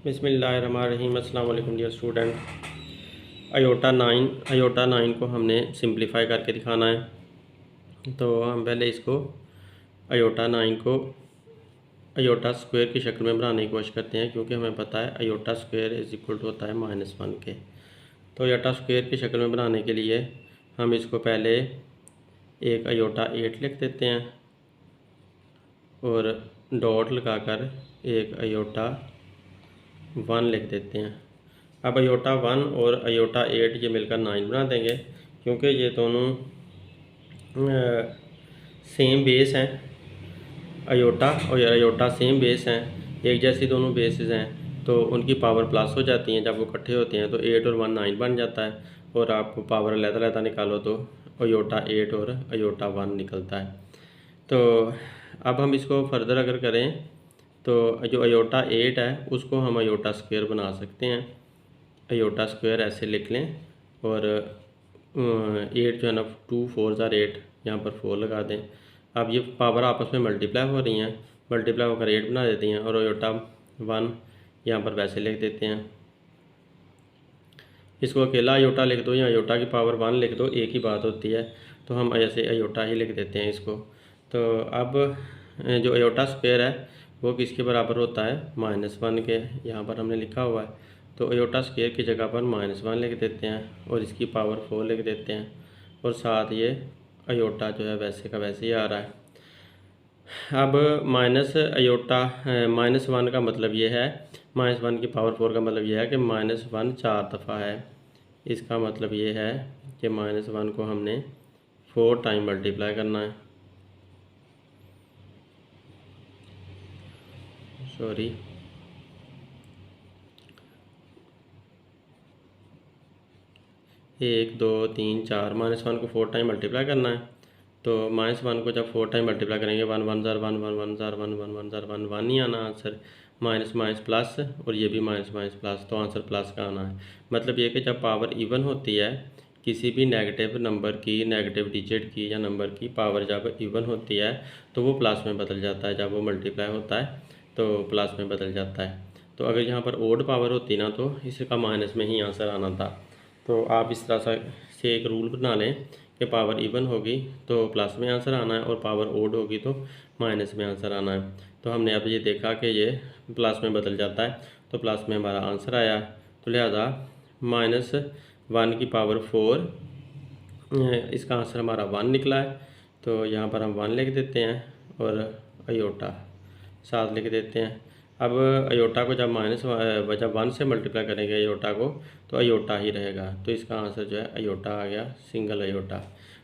बिस्मिल्लाहिर्रहमानिर्रहीम। अस्सलाम वालेकुम डियर स्टूडेंट। अयोटा 9 को हमने सिंप्लीफाई करके दिखाना है। तो हम पहले इसको अयोटा 9 को अयोटा स्क्वायर की शक्ल में बनाने की कोशिश करते हैं, क्योंकि हमें पता है iota square is equal to होता है -1 के। तो अयोटा स्क्वायर की शक्ल में बनाने के लिए हम इसको पहले एक अयोटा 8 लिख देते हैं और डॉट लगाकर एक अयोटा 1 लिख देते हैं। अब अयोटा 1 और अयोटा 8 ये मिलकर 9 बना देंगे, क्योंकि ये दोनों सेम बेस हैं। अयोटा और अयोटा सेम बेस हैं, एक जैसी दोनों बेसेस हैं, तो उनकी पावर प्लस हो जाती हैं। जब वो इकट्ठे होते हैं तो 8 और 1 9 बन जाता है, और आपको पावर अलग-अलग निकालो तो अयोटा 8 और अयोटा 1 निकलता है। तो अब हम इसको फर्दर अगर करें तो जो अयोटा 8 है उसको हम अयोटा स्क्वायर बना सकते हैं। अयोटा स्क्वायर ऐसे लिख लें और 8 जो है ना 2 4 ज़ार 8, यहाँ पर 4 लगा दें। अब ये पावर आपस में मल्टीप्लाई हो रही हैं, मल्टीप्लाई होकर 8 बना देती हैं, और अयोटा 1 यहाँ पर वैसे लिख देते हैं। इसको अकेला अयोटा लिख दो या अयोटा की पावर 1 लिख दो, एक ही बात होती है। तो हम ऐसे अयोटा ही लिख देते हैं इसको। तो अब जो अयोटा स्क्वायर है वो किसके बराबर होता है? -1 के। यहाँ पर हमने लिखा हुआ है, तो अयोटा स्क्वायर की जगह पर -1 लिख देते हैं और इसकी पावर 4 लिख देते हैं, और साथ ये अयोटा जो है वैसे का वैसे ही आ रहा है। अब -1 का मतलब ये है, -1 की पावर 4 का मतलब ये है कि -1 4 दफ़ा है। इसका मतलब ये है कि -1 को हमने 4 टाइम मल्टीप्लाई करना है। सॉरी, 1 2 3 4 -1 को 4 टाइम मल्टीप्लाई करना है। तो -1 को जब 4 टाइम मल्टीप्लाई करेंगे 1 1 ज़ार 1 1 1 ज़ार 1 1 1 ज़ार 1 1 नहीं आना आंसर, माइनस माइनस प्लस, और ये भी माइनस माइनस प्लस, तो आंसर प्लस का आना है। मतलब ये कि जब पावर इवन होती है किसी भी नेगेटिव नंबर की, नेगेटिव डिजिट की या नंबर की पावर जब इवन होती है तो वो प्लस में बदल जाता है, जब वो मल्टीप्लाई होता है तो प्लस में बदल जाता है। तो अगर यहाँ पर ओड पावर होती ना तो इसका माइनस में ही आंसर आना था। तो आप इस तरह से एक रूल बना लें कि पावर इवन होगी तो प्लस में आंसर आना है, और पावर ओड होगी तो माइनस में आंसर आना है। तो हमने अब ये देखा कि ये प्लस में बदल जाता है, तो प्लस में हमारा आंसर आया। तो लिहाजा -1 की पावर 4, इसका आंसर हमारा 1 निकला है। तो यहाँ पर हम 1 लिख देते हैं और अयोटा 7 लिख देते हैं। अब अयोटा को जब जब 1 से मल्टीप्लाई करेंगे अयोटा को, तो अयोटा ही रहेगा, तो इसका आंसर जो है अयोटा आ गया, सिंगल अयोटा।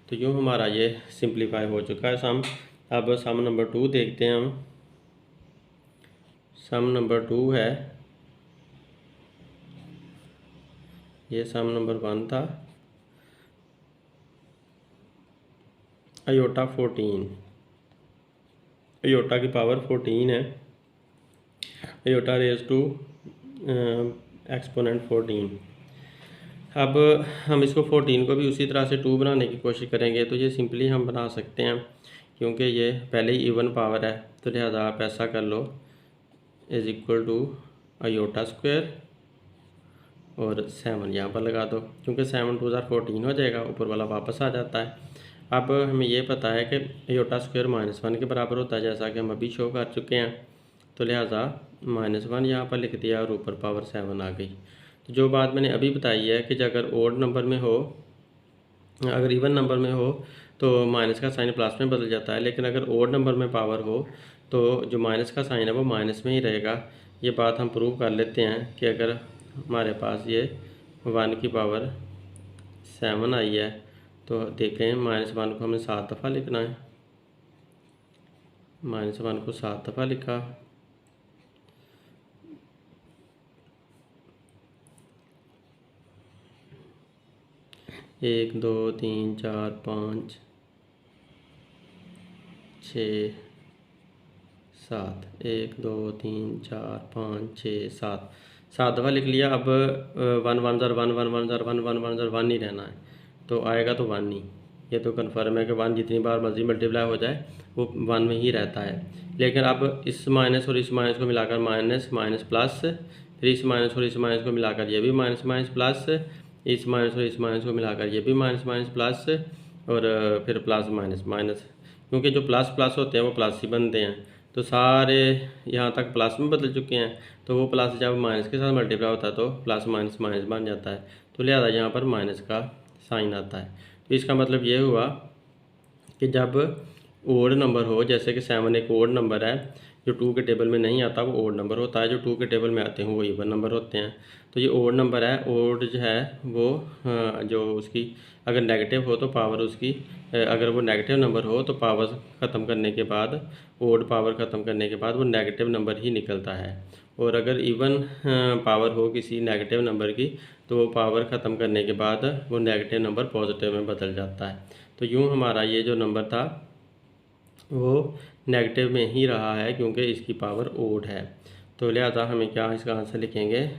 तो यूँ हमारा ये सिंप्लीफाई हो चुका है सम। अब सम नंबर 2 देखते हैं हम। सम नंबर 2 है, ये सम नंबर 1 था। अयोटा 14, अयोटा की पावर 14 है, अयोटा रेज टू एक्सपोनेंट 14। अब हम इसको 14 को भी उसी तरह से 2 बनाने की कोशिश करेंगे, तो ये सिंपली हम बना सकते हैं, क्योंकि ये पहले ही इवन पावर है। तो लिहाजा आप ऐसा कर लो, is equal to iota square और 7 यहाँ पर लगा दो, क्योंकि 7 2 ज़ार 14 हो जाएगा, ऊपर वाला वापस आ जाता है। अब हमें ये पता है कि अयोटा स्क्वायर -1 के बराबर होता है, जैसा कि हम अभी शो कर चुके हैं। तो लिहाजा -1 यहाँ पर लिख दिया और ऊपर पावर 7 आ गई। तो जो बात मैंने अभी बताई है कि अगर ओड नंबर में हो, अगर इवन नंबर में हो तो माइनस का साइन प्लस में बदल जाता है, लेकिन अगर ओड नंबर में पावर हो तो जो माइनस का साइन है वो माइनस में ही रहेगा। ये बात हम प्रूव कर लेते हैं कि अगर हमारे पास ये 1 की पावर 7 आई है, तो देखें -1 को हमें 7 दफ़ा लिखना है। -1 को 7 दफ़ा लिखा, एक 2 3 4 5 6 7, 1 2 3 4 5 6 7 दफ़ा लिख लिया। अब 1 1 ज़ार 1 1 1 ज़ार 1 1 1 ज़ार 1 ही रहना है, तो आएगा तो 1 ही। ये तो कन्फर्म है कि 1 जितनी बार मर्जी मल्टीप्लाई हो जाए वो 1 में ही रहता है। लेकिन अब इस माइनस और इस माइनस को मिलाकर माइनस माइनस प्लस, फिर इस माइनस और इस माइनस को मिलाकर ये भी माइनस माइनस प्लस, इस माइनस और इस माइनस को मिलाकर ये भी माइनस माइनस प्लस, और फिर प्लस माइनस माइनस, क्योंकि जो प्लस प्लस होते हैं वो प्लस ही बनते हैं। तो सारे यहाँ तक प्लस में बदल चुके हैं, तो वो प्लस जब माइनस के साथ मल्टीप्लाई होता है तो प्लस माइनस माइनस बन जाता है, तो लिहाजा यहाँ पर माइनस का साइन आता है। तो इसका मतलब ये हुआ कि जब ओड नंबर हो, जैसे कि 7 एक ओड नंबर है, जो 2 के टेबल में नहीं आता वो ओड नंबर होता है, जो 2 के टेबल में आते हैं वो इवन नंबर होते हैं। तो ये ओड नंबर है, ओड जो है वो जो उसकी अगर नेगेटिव हो तो पावर उसकी, अगर वो नेगेटिव नंबर हो तो पावर ख़त्म करने के बाद, ओड पावर ख़त्म करने के बाद वो नेगेटिव नंबर ही निकलता है। और अगर इवन पावर हो किसी नेगेटिव नंबर की तो वो पावर ख़त्म करने के बाद वो नेगेटिव नंबर पॉजिटिव में बदल जाता है। तो यूँ हमारा ये जो नंबर था वो नेगेटिव में ही रहा है, क्योंकि इसकी पावर ओड है। तो लिहाजा हमें क्या इसका आंसर लिखेंगे,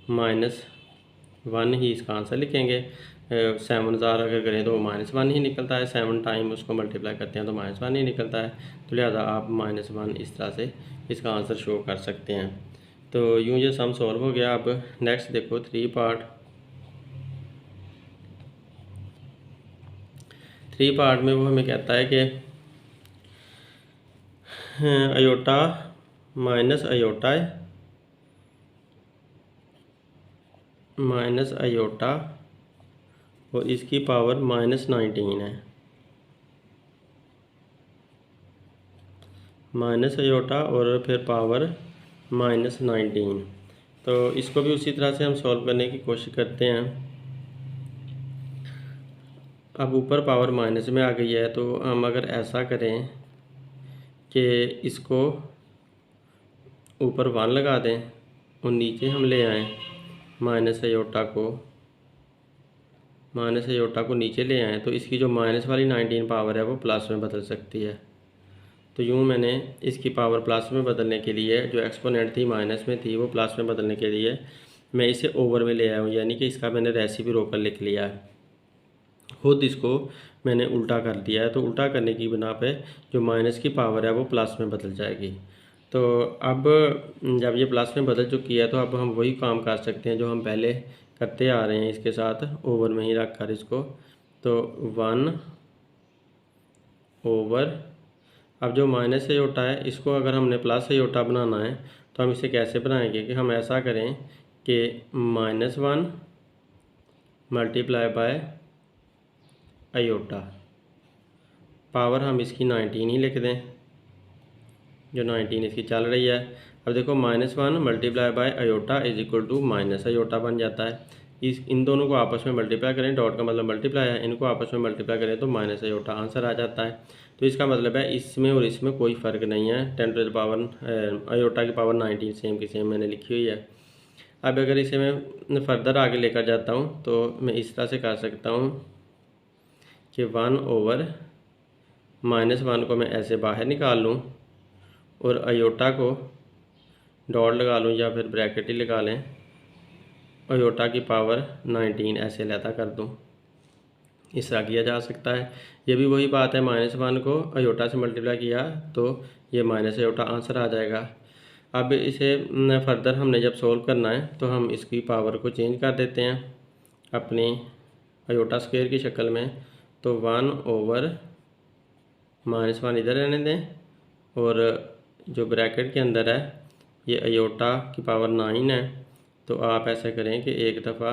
-1 ही इसका आंसर लिखेंगे। 7000 अगर करें तो -1 ही निकलता है, 7 टाइम उसको मल्टीप्लाई करते हैं तो -1 ही निकलता है। तो लिहाजा आप -1 इस तरह से इसका आंसर शो कर सकते हैं। तो यूँ ये सम सॉल्व हो गया। अब नेक्स्ट देखो 3 पार्ट। 3 पार्ट में वो हमें कहता है कि अयोटा माइनस अयोटा और इसकी पावर -19 है, माइनस अयोटा और फिर पावर -19। तो इसको भी उसी तरह से हम सॉल्व करने की कोशिश करते हैं। अब ऊपर पावर माइनस में आ गई है, तो हम अगर ऐसा करें कि इसको ऊपर 1 लगा दें और नीचे हम ले आएँ माइनस अयोटा को नीचे ले आएँ, तो इसकी जो माइनस वाली 19 पावर है वो प्लस में बदल सकती है। तो यूँ मैंने इसकी पावर प्लस में बदलने के लिए, जो एक्सपोनेंट थी माइनस में थी वो प्लस में बदलने के लिए मैं इसे ओवर में ले आया हूँ, यानी कि इसका मैंने रेसिपी रोकर लिख लिया है। खुद इसको मैंने उल्टा कर दिया है, तो उल्टा करने की बिना पे जो माइनस की पावर है वो प्लस में बदल जाएगी। तो अब जब ये प्लस में बदल चुकी है तो अब हम वही काम कर सकते हैं जो हम पहले करते आ रहे हैं, इसके साथ ओवर में ही रख कर इसको। तो 1 ओवर, अब जो माइनस अयोटा है इसको अगर हमने प्लस अयोटा बनाना है तो हम इसे कैसे बनाएंगे कि हम ऐसा करें कि -1 मल्टीप्लाई बाय अयोटा, पावर हम इसकी 19 ही लिख दें, जो 19 इसकी चल रही है। अब देखो -1 multiply by iota is equal to minus iota बन जाता है। इन दोनों को आपस में मल्टीप्लाई करें, डॉट का मतलब मल्टीप्लाई है, इनको आपस में मल्टीप्लाई करें तो माइनस अयोटा आंसर आ जाता है। तो इसका मतलब है इसमें और इसमें कोई फ़र्क नहीं है, 10 टू द पावर अयोटा की पावर 19 सेम की सेम मैंने लिखी हुई है। अब अगर इसे मैं फर्दर आगे लेकर जाता हूँ तो मैं इस तरह से कर सकता हूँ कि 1 ओवर -1 को मैं ऐसे बाहर निकाल लूँ और अयोटा को डॉट लगा लूँ या फिर ब्रैकेट ही लगा लें, अयोटा की पावर 19 ऐसे लहता कर दूँ। इस तरह किया जा सकता है। ये भी वही बात है, -1 को अयोटा से मल्टीप्लाई किया तो ये माइनस अयोटा आंसर आ जाएगा। अब इसे फर्दर हमने जब सोल्व करना है तो हम इसकी पावर को चेंज कर देते हैं अपनी अयोटा स्क्वायर की शक्ल में। तो 1 ओवर -1 इधर रहने दें और जो ब्रैकेट के अंदर है ये अयोटा की पावर 9 है, तो आप ऐसा करें कि एक दफ़ा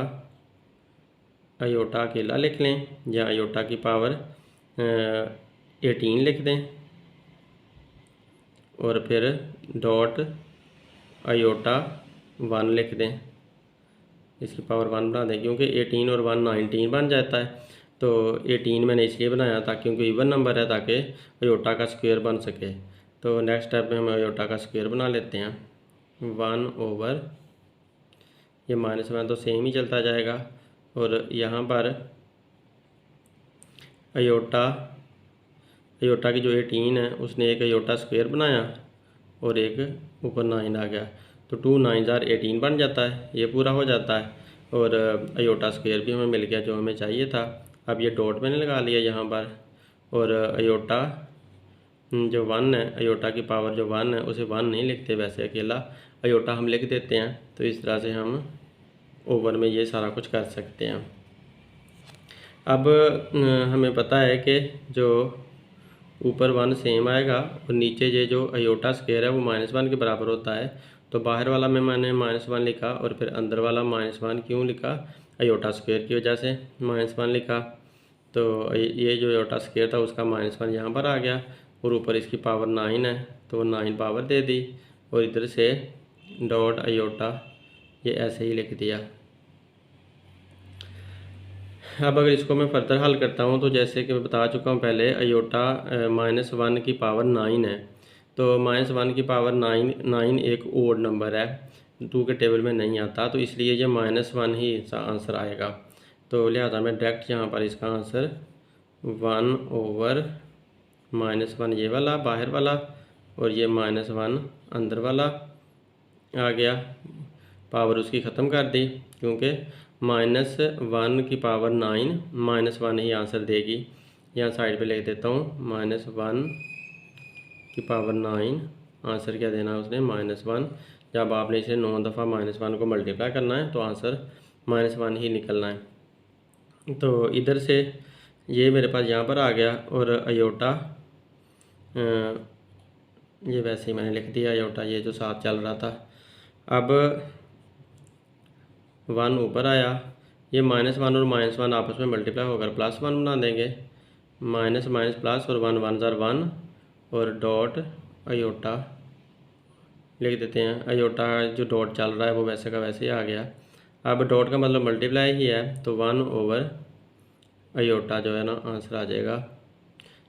अयोटा अकेला लिख लें या अयोटा की पावर 18 लिख दें और फिर डॉट अयोटा 1 लिख दें, इसकी पावर 1 बना दें, क्योंकि 18 और 1 19 बन जाता है। तो 18 मैंने इसलिए बनाया था क्योंकि इवन नंबर है, ताकि अयोटा का स्क्वायर बन सके। तो नेक्स्ट स्टेप में हम अयोटा का स्क्वायर बना लेते हैं। 1 ओवर ये -1 तो सेम ही चलता जाएगा और यहाँ पर अयोटा की जो 18 है उसने एक अयोटा स्क्वायर बनाया और एक ऊपर 9 आ गया, तो 2 9 18 बन जाता है, ये पूरा हो जाता है और अयोटा स्क्वायर भी हमें मिल गया जो हमें चाहिए था। अब ये डॉट मैंने लगा लिया यहाँ पर और अयोटा जो 1 है, अयोटा की पावर जो 1 है उसे 1 नहीं लिखते वैसे अकेला, अयोटा हम लिख देते हैं। तो इस तरह से हम ओवर में ये सारा कुछ कर सकते हैं। अब हमें पता है कि जो ऊपर 1 सेम आएगा और नीचे ये जो अयोटा स्क्वायर है वो -1 के बराबर होता है। तो बाहर वाला में मैंने -1 लिखा और फिर अंदर वाला -1 क्यों लिखा? अयोटा स्क्वायर की वजह से -1 लिखा। तो ये जो अयोटा स्क्वायर था उसका -1 यहाँ पर आ गया और ऊपर इसकी पावर 9 है तो वो 9 पावर दे दी और इधर से डॉट अयोटा ये ऐसे ही लिख दिया। अब अगर इसको मैं फर्दर हल करता हूँ तो जैसे कि मैं बता चुका हूँ पहले, अयोटा -1 की पावर 9 है। तो -1 की पावर 9 एक ओड नंबर है, 2 के टेबल में नहीं आता, तो इसलिए ये -1 ही इसका आंसर आएगा। तो लिहाजा मैं डायरेक्ट यहाँ पर इसका आंसर 1/-1 ये वाला बाहर वाला और ये -1 अंदर वाला आ गया। पावर उसकी ख़त्म कर दी क्योंकि -1 की पावर 9 -1 ही आंसर देगी। यहाँ साइड पे लिख देता हूँ, -1 की पावर 9 आंसर क्या देना है उसने? -1। जब आपने इसे 9 दफ़ा -1 को मल्टीप्लाई करना है तो आंसर -1 ही निकलना है। तो इधर से ये मेरे पास यहाँ पर आ गया और अयोटा ये वैसे ही मैंने लिख दिया अयोटा, ये जो साथ चल रहा था। अब 1 ऊपर आया, ये -1 और -1 आपस में मल्टीप्लाई होकर +1 बना देंगे। माइनस माइनस प्लस और 1 1 ज़ार 1 और डॉट अयोटा लिख देते हैं। अयोटा जो डॉट चल रहा है वो वैसे का वैसे ही आ गया। अब डॉट का मतलब मल्टीप्लाई ही है तो 1 ओवर अयोटा जो है ना आंसर आ जाएगा।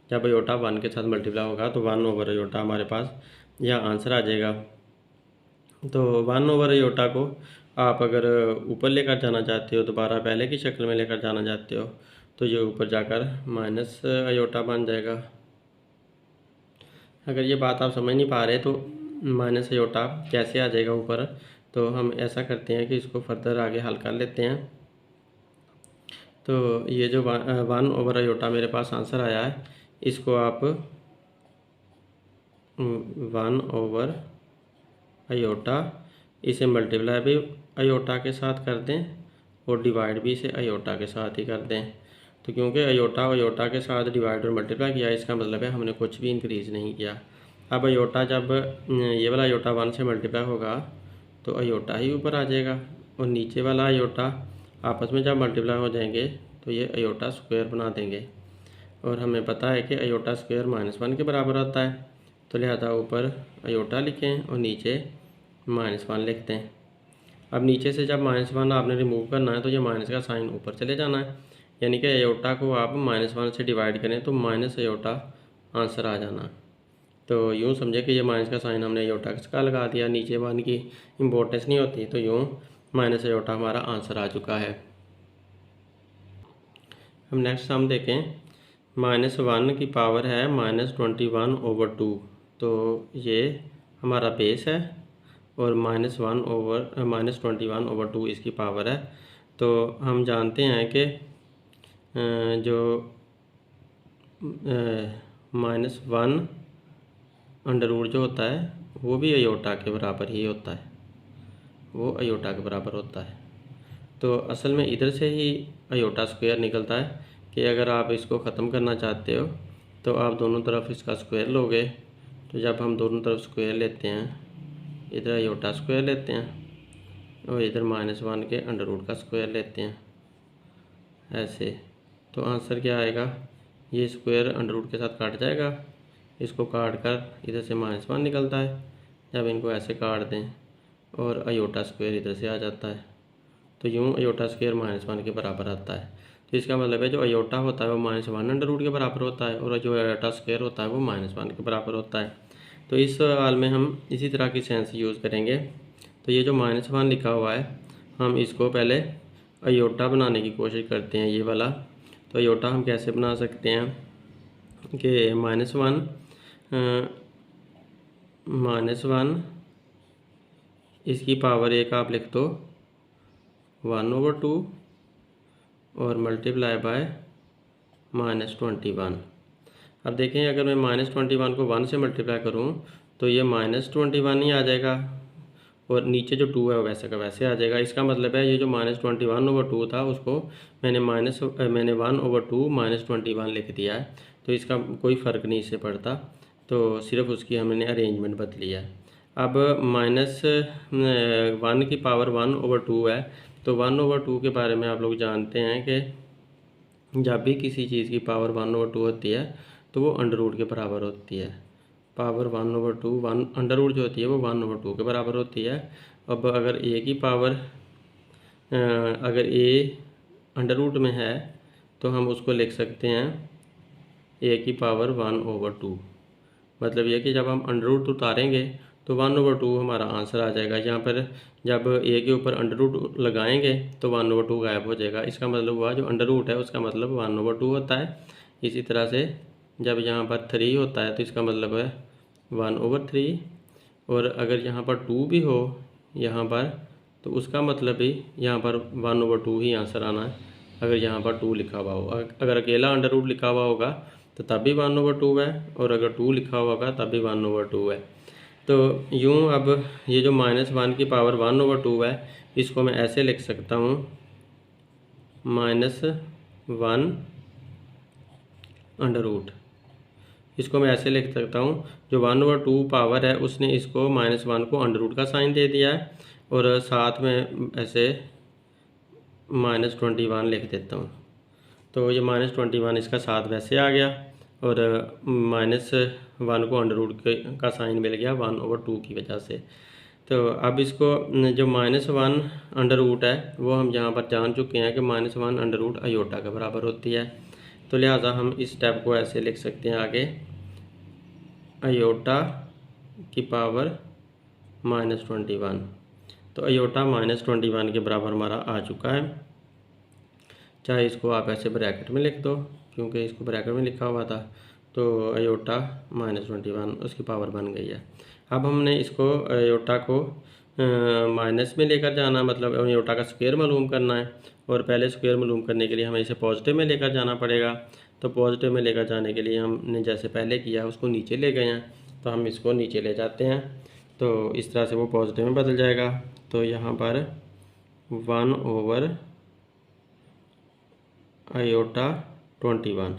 जब अयोटा 1 के साथ मल्टीप्लाई होगा तो 1 ओवर अयोटा हमारे पास यह आंसर आ जाएगा। तो 1 ओवर अयोटा को आप अगर ऊपर लेकर जाना चाहते हो, दोबारा पहले की शक्ल में लेकर जाना चाहते हो, तो ये ऊपर जाकर माइनस अयोटा बन जाएगा। अगर ये बात आप समझ नहीं पा रहे तो माइनस अयोटा कैसे आ जाएगा ऊपर, तो हम ऐसा करते हैं कि इसको फर्दर आगे हल कर लेते हैं। तो ये जो 1 ओवर अयोटा मेरे पास आंसर आया है, इसको आप 1 ओवर अयोटा इसे मल्टीप्लाई भी अयोटा के साथ कर दें और डिवाइड भी इसे अयोटा के साथ ही कर दें। तो क्योंकि अयोटा के साथ डिवाइड और मल्टीप्लाई किया, इसका मतलब है हमने कुछ भी इंक्रीज़ नहीं किया। अब अयोटा जब ये वाला अयोटा 1 से मल्टीप्लाई होगा तो अयोटा ही ऊपर आ जाएगा और नीचे वाला अयोटा आपस में जब मल्टीप्लाई हो जाएंगे तो ये अयोटा स्क्वायर बना देंगे। और हमें पता है कि अयोटा स्क्वायर -1 के बराबर होता है, तो लिहाजा ऊपर अयोटा लिखें और नीचे -1 लिखते हैं। अब नीचे से जब -1 आपने रिमूव करना है तो ये माइनस का साइन ऊपर चले जाना है, यानी कि अयोटा को आप -1 से डिवाइड करें तो माइनस अयोटा आंसर आ जाना। तो यूँ समझे कि ये माइनस का साइन हमने अयोटा का लगा दिया, नीचे 1 की इम्पोर्टेंस नहीं होती, तो यूँ माइनस अयोटा हमारा आंसर आ चुका है। हम नेक्स्ट सम देखें। -1 की पावर है -21/2, तो ये हमारा बेस है और -21/2 इसकी पावर है। तो हम जानते हैं कि जो -1 अंडर रूट जो होता है वो भी अयोटा के बराबर ही होता है, वो अयोटा के बराबर होता है। तो असल में इधर से ही अयोटा स्क्वायर निकलता है कि अगर आप इसको ख़त्म करना चाहते हो तो आप दोनों तरफ इसका स्क्वायर लोगे। तो जब हम दोनों तरफ स्क्वायर लेते हैं, इधर अयोटा स्क्वायर लेते हैं और इधर -1 के अंडर रूट का स्क्वायर लेते हैं ऐसे, तो आंसर क्या आएगा? ये स्क्वायर अंडर रूट के साथ काट जाएगा, इसको काट कर इधर से -1 निकलता है। जब इनको ऐसे काट दें और अयोटा स्क्वायर इधर से आ जाता है, तो यूँ अयोटा स्क्वायर -1 के बराबर आता है। तो इसका मतलब है जो अयोटा होता है वो -1 अंडर रूट के बराबर होता है और जो अयोटा स्क्वायर होता है वो -1 के बराबर होता है। तो इस सवाल में हम इसी तरह की सेंस यूज़ करेंगे। तो ये जो -1 लिखा हुआ है, हम इसको पहले अयोटा बनाने की कोशिश करते हैं, ये वाला। तो अयोटा हम कैसे बना सकते हैं कि -1 इसकी पावर 1 आप लिख दो 1/2 और मल्टीप्लाई बाय -21। अब देखें अगर मैं -21 को 1 से मल्टीप्लाई करूं तो ये -21 ही आ जाएगा और नीचे जो 2 है वो वैसे का वैसे आ जाएगा। इसका मतलब है ये जो -21/2 था उसको मैंने 1/2 -21 लिख दिया है, तो इसका कोई फ़र्क नहीं इससे पड़ता, तो सिर्फ उसकी हमने अरेंजमेंट बदली है। अब -1 की पावर 1/2 है, तो 1/2 के बारे में आप लोग जानते हैं कि जब भी किसी चीज़ की पावर 1/2 होती है तो वो अंडर रूट के बराबर होती है। पावर 1/2 अंडर रूट जो होती है वो 1/2 के बराबर होती है। अब अगर ए की पावर अगर ए अंडर रूट में है तो हम उसको लिख सकते हैं ए की पावर 1/2। मतलब यह कि जब हम अंडर रूट उतारेंगे तो 1/2 हमारा आंसर आ जाएगा। यहाँ पर जब ए के ऊपर अंडर रूट लगाएंगे तो 1/2 गायब हो जाएगा। इसका मतलब हुआ जो अंडर रूट है उसका मतलब 1/2 होता है। इसी तरह से जब यहाँ पर 3 होता है तो इसका मतलब है 1/3, और अगर यहाँ पर 2 भी हो यहाँ पर तो उसका मतलब भी यहाँ पर 1/2 ही आंसर आना है। अगर यहाँ पर 2 लिखा हुआ हो, अगर अकेला अंडर रूट लिखा हुआ होगा तो तब भी 1/2 है, और अगर 2 लिखा हुआ होगा तब भी 1/2 है। तो यूँ अब ये जो -1 की पावर 1/2 है इसको मैं ऐसे लिख सकता हूँ -1 अंडर रूट। इसको मैं ऐसे लिख सकता हूँ जो 1/2 पावर है उसने इसको -1 को अंडर रूट का साइन दे दिया है, और साथ में ऐसे -21 लिख देता हूँ। तो ये -21 इसका साथ वैसे आ गया, और -1 को अंडर रूट का साइन मिल गया 1/2 की वजह से। तो अब इसको जो -1 अंडर रूट है वो हम यहाँ पर जान चुके हैं कि -1 अंडर रूट आयोटा के बराबर होती है। तो लिहाजा हम इस स्टेप को ऐसे लिख सकते हैं आगे, आयोटा की पावर -21। तो आयोटा -21 के बराबर हमारा आ चुका है। चाहे इसको आप ऐसे ब्रैकेट में लिख दो क्योंकि इसको ब्रैकेट में लिखा हुआ था, तो आयोटा -21 उसकी पावर बन गई है। अब हमने इसको आयोटा को माइनस में लेकर जाना, मतलब आयोटा का स्क्वायर मालूम करना है, और पहले स्क्वायर मालूम करने के लिए हमें इसे पॉजिटिव में लेकर जाना पड़ेगा। तो पॉजिटिव में लेकर जाने के लिए हमने जैसे पहले किया उसको नीचे ले गए हैं, तो हम इसको नीचे ले जाते हैं, तो इस तरह से वो पॉजिटिव में बदल जाएगा। तो यहाँ पर 1/21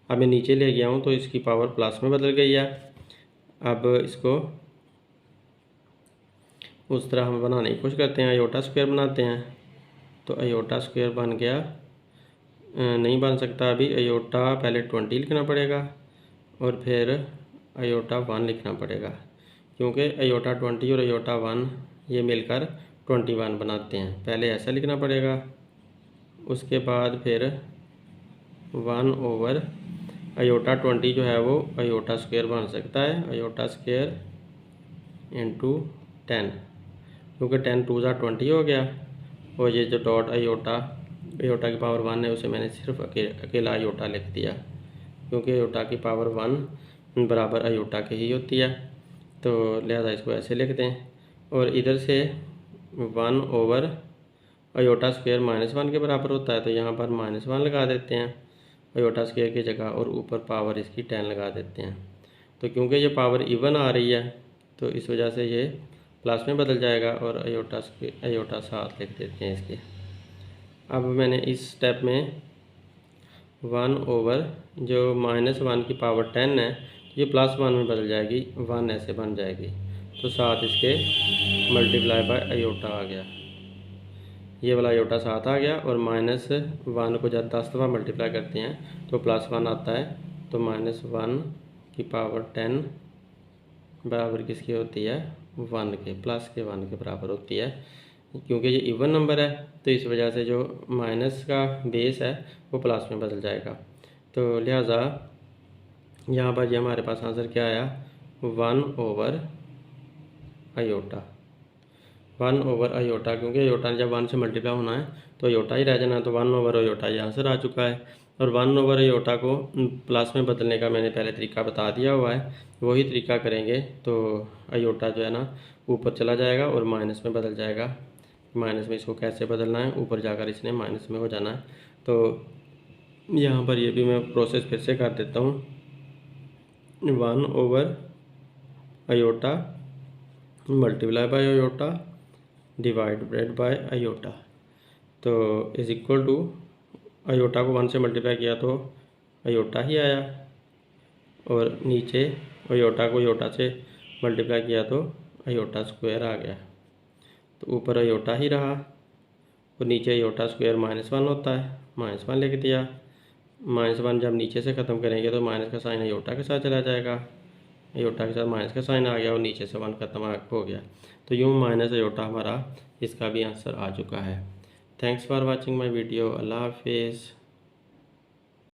अब मैं नीचे ले गया हूँ तो इसकी पावर प्लस में बदल गई है। अब इसको उस तरह हम बनाने की कोशिश करते हैं, आयोटा स्क्वायर बनाते हैं। तो आयोटा स्क्वायर बन गया, नहीं बन सकता अभी, आयोटा पहले 20 लिखना पड़ेगा और फिर आयोटा 1 लिखना पड़ेगा, क्योंकि आयोटा 20 और आयोटा 1 ये मिलकर 21 बनाते हैं। पहले ऐसा लिखना पड़ेगा, उसके बाद फिर 1/, आयोटा 20 जो है वो आयोटा स्क्वायर बन सकता है, आयोटा स्क्वायर इंटू 10, क्योंकि 10 2 ज़ा 20 हो गया, और ये जो डॉट आयोटा की पावर 1 है उसे मैंने सिर्फ अकेला आयोटा लिख दिया, क्योंकि आयोटा की पावर 1 बराबर आयोटा के ही होती है। तो लिहाजा इसको ऐसे लिख दें, और इधर से 1/, आयोटा स्क्वायर -1 के बराबर होता है, तो यहाँ पर -1 लगा देते हैं आयोटा स्क्वायर की जगह, और ऊपर पावर इसकी 10 लगा देते हैं। तो क्योंकि ये पावर इवन आ रही है तो इस वजह से ये प्लस में बदल जाएगा, और आयोटा 7 लिख देते हैं इसके। अब मैंने इस स्टेप में 1/, जो -1 की पावर 10 है ये +1 में बदल जाएगी, 1 ऐसे बन जाएगी, तो 7 इसके मल्टीप्लाई बाय आयोटा आ गया, ये वाला आयोटा 7 आ गया। और -1 को जब 10 दफ़ा मल्टीप्लाई करते हैं तो +1 आता है, तो -1 की पावर 10 बराबर किसकी होती है, 1 के, प्लस के 1 के बराबर होती है। क्योंकि ये इवन नंबर है तो इस वजह से जो माइनस का बेस है वो प्लस में बदल जाएगा। तो लिहाजा यहाँ पर ये हमारे पास आंसर क्या आया, 1/, आयोटा, 1/, आयोटा, क्योंकि आयोटा जब 1 से मल्टीप्लाई होना है तो आयोटा ही रह जाना है, तो 1/, आयोटा ये आंसर आ चुका है। और 1/, आयोटा को प्लस में बदलने का मैंने पहले तरीका बता दिया हुआ है, वही तरीका करेंगे तो आयोटा जो है ना ऊपर चला जाएगा और माइनस में बदल जाएगा। माइनस में इसको कैसे बदलना है, ऊपर जाकर इसने माइनस में हो जाना है। तो यहाँ पर ये भी मैं प्रोसेस फिर से कर देता हूँ, 1/, iota multiply by iota divided by iota, तो इज़ इक्वल टू आयोटा को 1 से मल्टीप्लाई किया तो आयोटा ही आया, और नीचे आयोटा को आयोटा से मल्टीप्लाई किया तो आयोटा स्क्वायर आ गया। तो ऊपर आयोटा ही रहा और नीचे आयोटा स्क्वायर -1 होता है, -1 लिख दिया। -1 जब नीचे से ख़त्म करेंगे तो माइनस का साइन आयोटा के साथ चला जाएगा, आयोटा के साथ माइनस का साइन आ गया और नीचे से 1 खत्म हो गया। तो यूँ माइनस आयोटा हमारा इसका भी आंसर आ चुका है। Thanks for watching my video. अल्लाह हाफिज़।